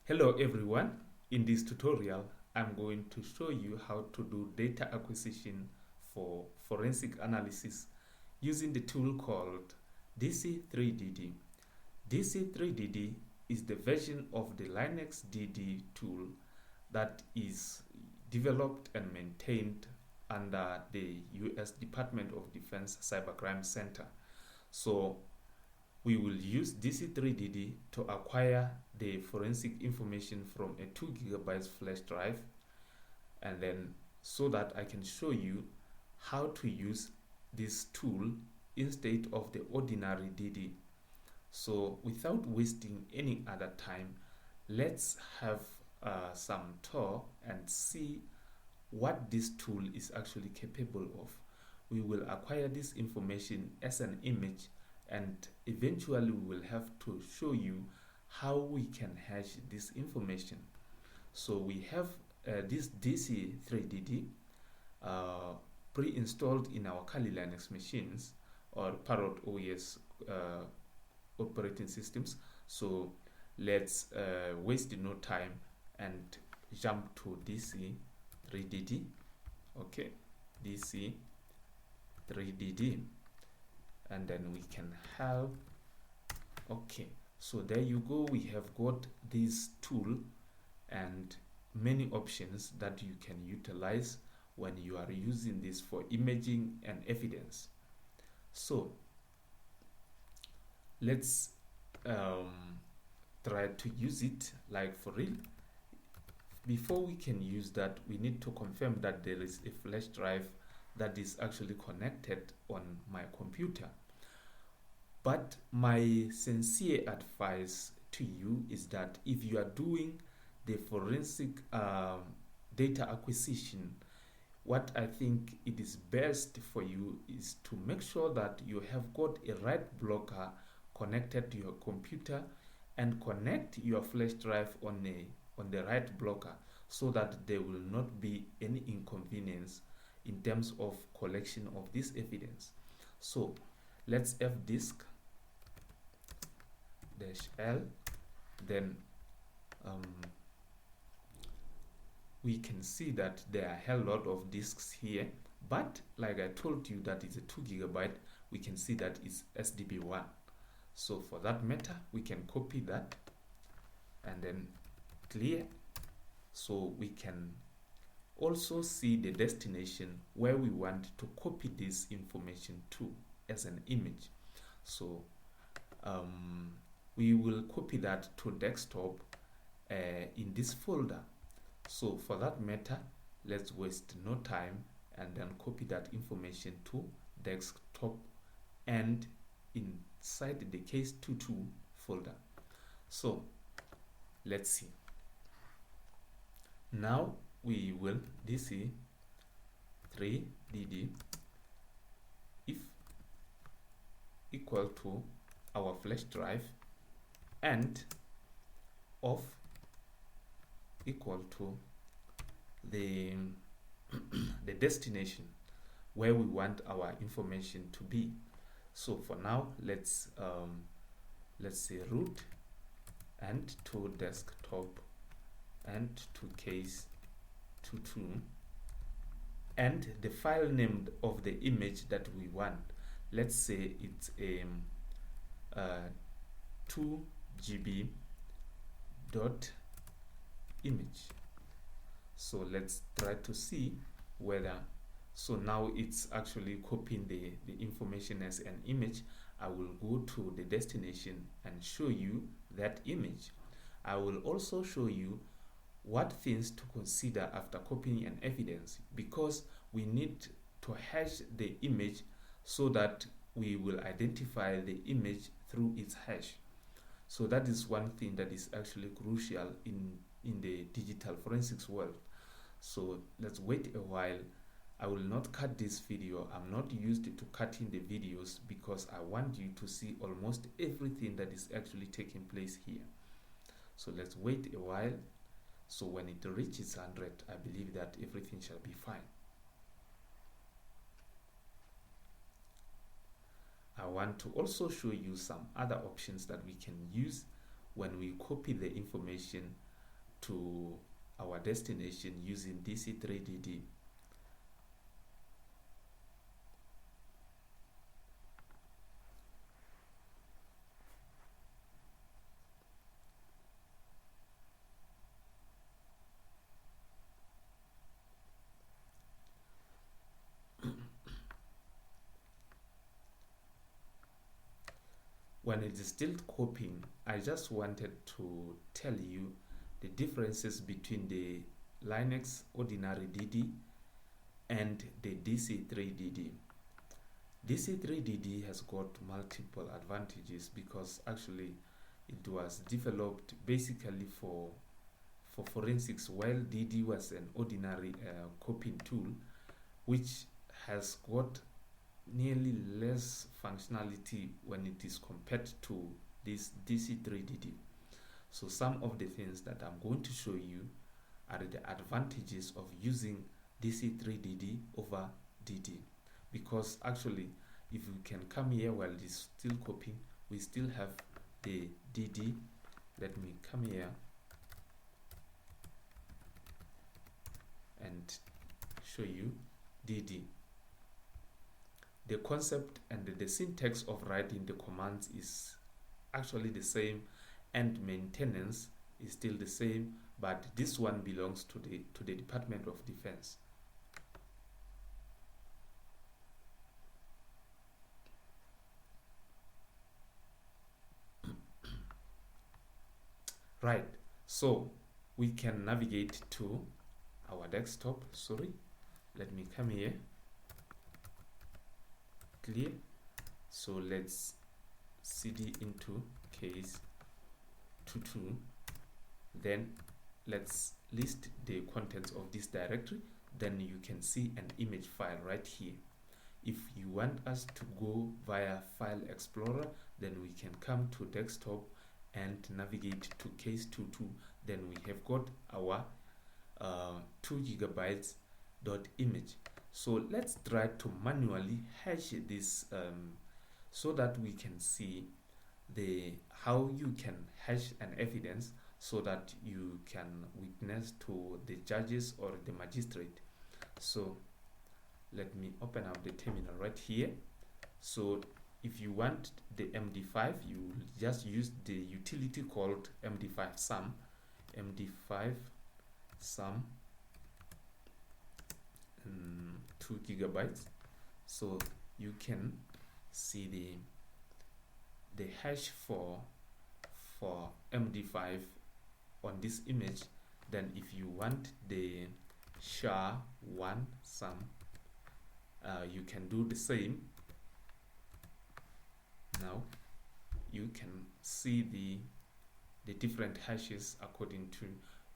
Hello everyone, in this tutorial I'm going to show you how to do data acquisition for forensic analysis using the tool called dc3dd. dc3dd is the version of the Linux DD tool that is developed and maintained under the US Department of Defense Cybercrime Center. So we will use dc3dd to acquire the forensic information from a 2 GB flash drive, and then so that I can show you how to use this tool instead of the ordinary DD. So without wasting any other time, let's have some tour and see what this tool is actually capable of. We will acquire this information as an image, and eventually we will have to show you how we can hash this information. So we have this dc3dd pre-installed in our Kali Linux machines or Parrot OS operating systems. So let's waste no time and jump to dc3dd. Okay, dc3dd, and then we can have, okay, so there you go. We have got this tool and many options that you can utilize when you are using this for imaging and evidence. So let's try to use it like for real. Before we can use that, we need to confirm that there is a flash drive that is actually connected on my computer. But my sincere advice to you is that if you are doing the forensic data acquisition, what I think it is best for you is to make sure that you have got a write blocker connected to your computer and connect your flash drive on the write blocker, so that there will not be any inconvenience in terms of collection of this evidence. So let's fdisk -l, then we can see that there are a hell lot of disks here, but like I told you that is a 2 GB, we can see that it's SDB1. So for that matter, we can copy that and then clear, so we can also see the destination where we want to copy this information to as an image. So we will copy that to desktop in this folder. So for that matter, let's waste no time and then copy that information to desktop and inside the case22 folder. So let's see. Now we will dc3dd if equal to our flash drive and of equal to the the destination where we want our information to be. So for now, let's say root and to desktop and to case22, and the file name of the image that we want, let's say it's a 2 GB dot image. So let's try to see whether, so now it's actually copying the information as an image. I will go to the destination and show you that image. I will also show you what things to consider after copying an evidence, because we need to hash the image so that we will identify the image through its hash. So that is one thing that is actually crucial in the digital forensics world. So let's wait a while. I will not cut this video. I'm not used to cutting the videos because I want you to see almost everything that is actually taking place here. So let's wait a while. So when it reaches 100, I believe that everything shall be fine. I want to also show you some other options that we can use when we copy the information to our destination using dc3dd. When it is still copying, I just wanted to tell you the differences between the Linux ordinary DD and the dc3dd. dc3dd has got multiple advantages because actually it was developed basically for forensics, while DD was an ordinary copying tool which has got nearly less functionality when it is compared to this dc3dd. So some of the things that I'm going to show you are the advantages of using dc3dd over dd, because actually if you can come here while it is still copying, we still have the dd. Let me come here and show you dd. The concept and the syntax of writing the commands is actually the same, and maintenance is still the same, but this one belongs to the Department of Defense. Right, so we can navigate to our desktop. Sorry, let me come here. Clear. So let's cd into case 22. Then let's list the contents of this directory. Then you can see an image file right here. If you want us to go via File Explorer, then we can come to desktop and navigate to case 22. Then we have got our 2 GB .image. So let's try to manually hash this so that we can see how you can hash an evidence so that you can witness to the judges or the magistrate. So let me open up the terminal right here. So if you want the MD5, you just use the utility called MD5 sum. MD5 sum 2 GB. So you can see the hash for MD5 on this image. Then if you want the SHA-1 sum, you can do the same. Now you can see the different hashes according to,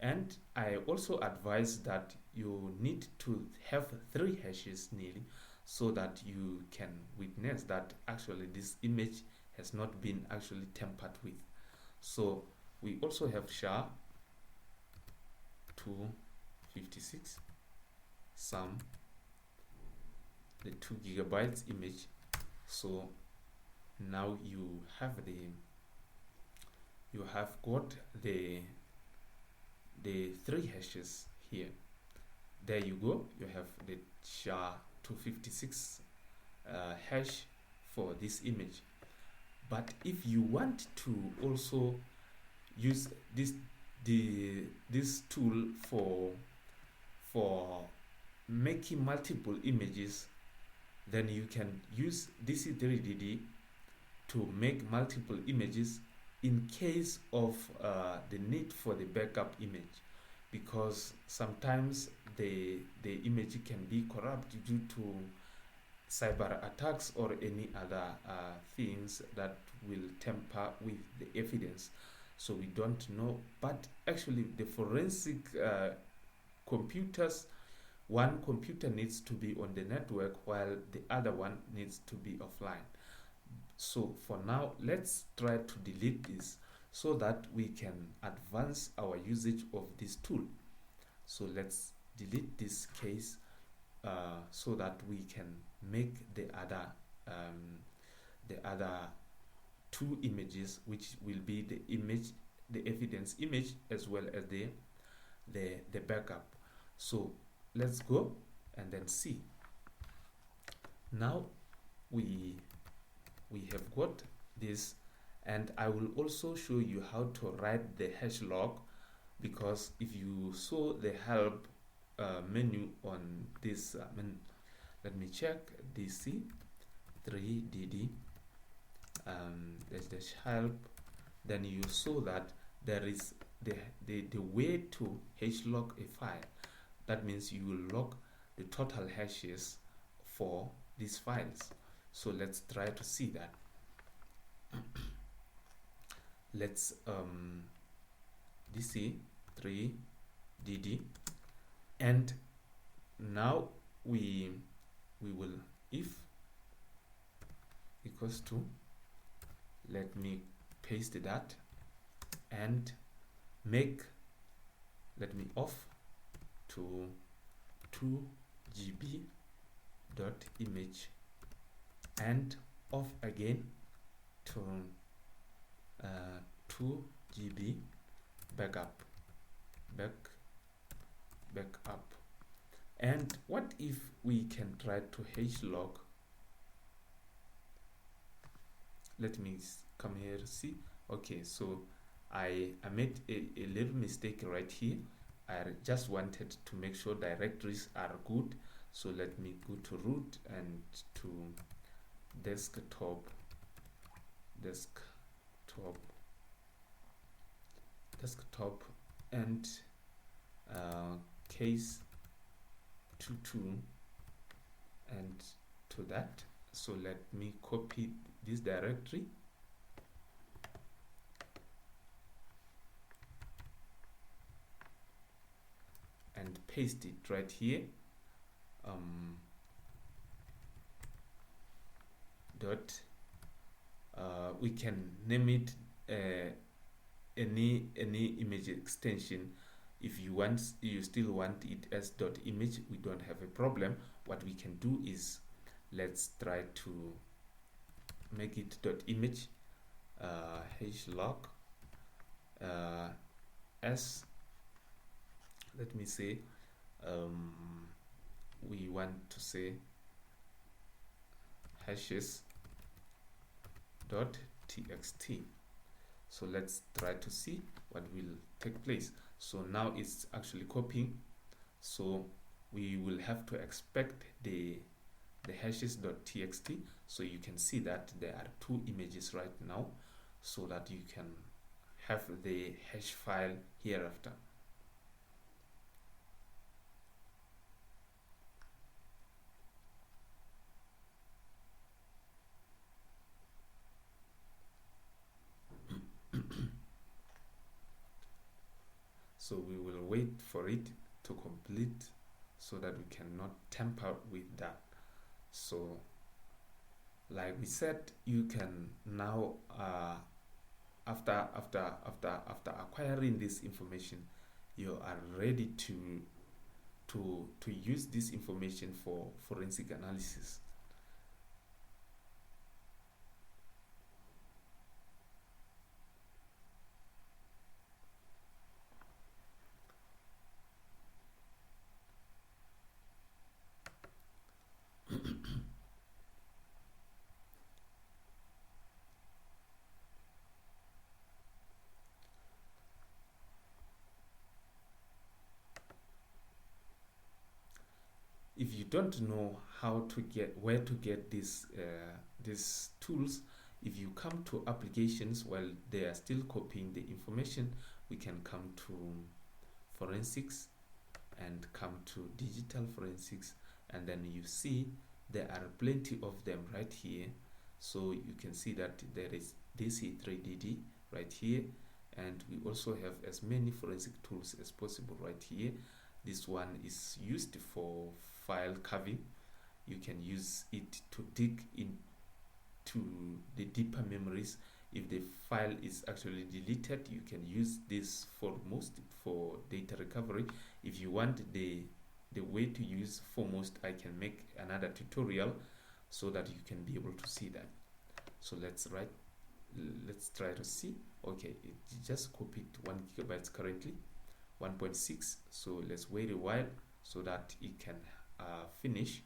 and I also advise that you need to have 3 hashes nearly, so that you can witness that actually this image has not been actually tampered with. So we also have SHA 256 sum the 2 GB image. So now you have got the 3 hashes here. There you go, you have the SHA 256 hash for this image. But if you want to also use this tool for making multiple images, then you can use dc3dd to make multiple images in case of the need for the backup image, because sometimes the image can be corrupt due to cyber attacks or any other things that will tamper with the evidence. So we don't know, but actually the forensic computers, one computer needs to be on the network while the other one needs to be offline. So for now, let's try to delete this so that we can advance our usage of this tool. So let's delete this case so that we can make the other 2 images, which will be the evidence image as well as the the backup. So let's go and then see. Now we have got this, and I will also show you how to write the hash log, because if you saw the help menu on this let me check dc3dd there's help, then you saw that there is the way to hash log a file. That means you will log the total hashes for these files. So let's try to see that. Let's dc3dd, and now we will, if equals to, let me paste that and make, let me off to 2GB dot image, and off again to 2GB backup. And what if we can try to hash log? Let me come here, see. Okay, so I made a little mistake right here. I just wanted to make sure directories are good. So let me go to root and to desktop, and case 22 and to that. So let me copy this directory and paste it right here. We can name it any image extension. If you still want it as .image, we don't have a problem. What we can do is, let's try to make it .image hash log as, let me say, we want to say hashes .txt. So let's try to see what will take place. So now it's actually copying. So we will have to expect the hashes.txt. So you can see that there are two images right now, so that you can have the hash file hereafter. So we will wait for it to complete so that we cannot tamper with that. So like we said, you can now after acquiring this information, you are ready to use this information for forensic analysis. If you don't know where to get these tools, if you come to applications while they are still copying the information, we can come to forensics and come to digital forensics, and then you see there are plenty of them right here. So you can see that there is dc3dd right here, and we also have as many forensic tools as possible right here. This one is used for file carving. You can use it to dig into the deeper memories. If the file is actually deleted, you can use this for data recovery. If you want the way to use foremost, I can make another tutorial so that you can be able to see that. So let's try to see. Okay, it just copied 1 GB currently. 1.6. So let's wait a while so that it can finish.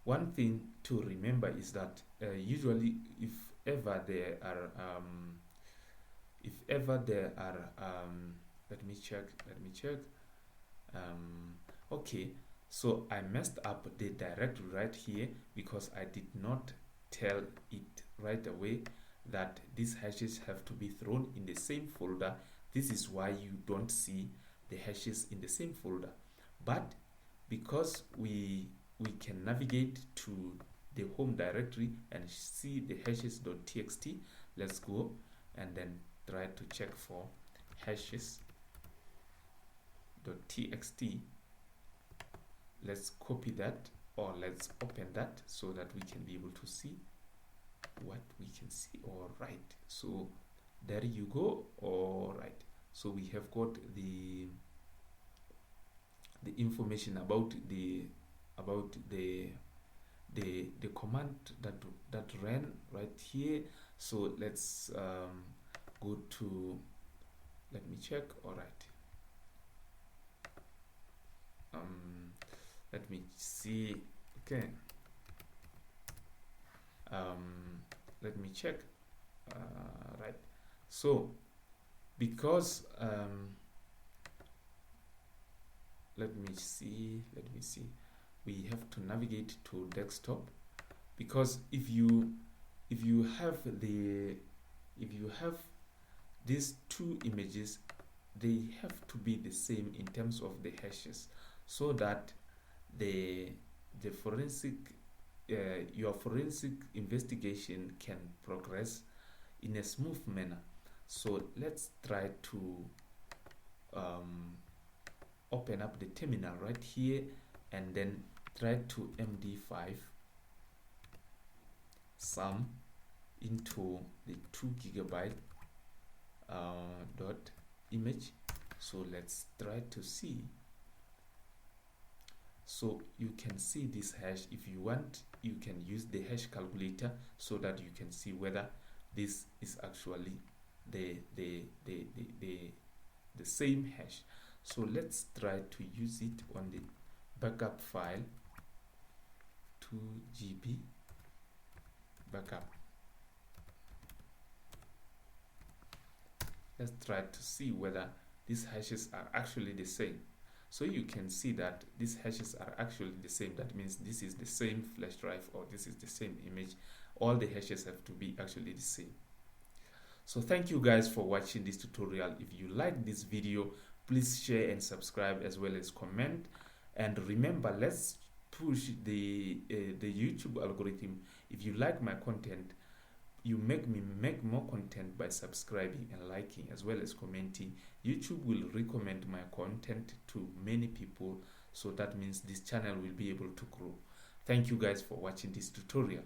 One thing to remember is that usually if ever there are let me check. Okay, so I messed up the directory right here because I did not tell it right away that these hashes have to be thrown in the same folder. This is why you don't see the hashes in the same folder. But because we can navigate to the home directory and see the hashes.txt, let's go and then try to check for hashes.txt. Let's copy that, or let's open that so that we can be able to see what we can see. All right, so there you go. All right, so we have got the information about the command that ran right here. So let's go to, let me check. All right, let me see. Okay, let me check. Right, so because let me see, we have to navigate to desktop, because if you have these two images, they have to be the same in terms of the hashes, so that the forensic your forensic investigation can progress in a smooth manner. So let's try to open up the terminal right here and then try to MD5 sum into the 2 GB dot image. So let's try to see. So you can see this hash. If you want, you can use the hash calculator so that you can see whether this is actually the same hash. So let's try to use it on the backup file, 2 GB backup. Let's try to see whether these hashes are actually the same. So you can see that these hashes are actually the same. That means this is the same flash drive, or this is the same image. All the hashes have to be actually the same. So thank you guys for watching this tutorial. If you like this video, please share and subscribe, as well as comment. And remember, let's push the YouTube algorithm. If you like my content, you make me make more content by subscribing and liking, as well as commenting. YouTube will recommend my content to many people, so that means this channel will be able to grow. Thank you guys for watching this tutorial.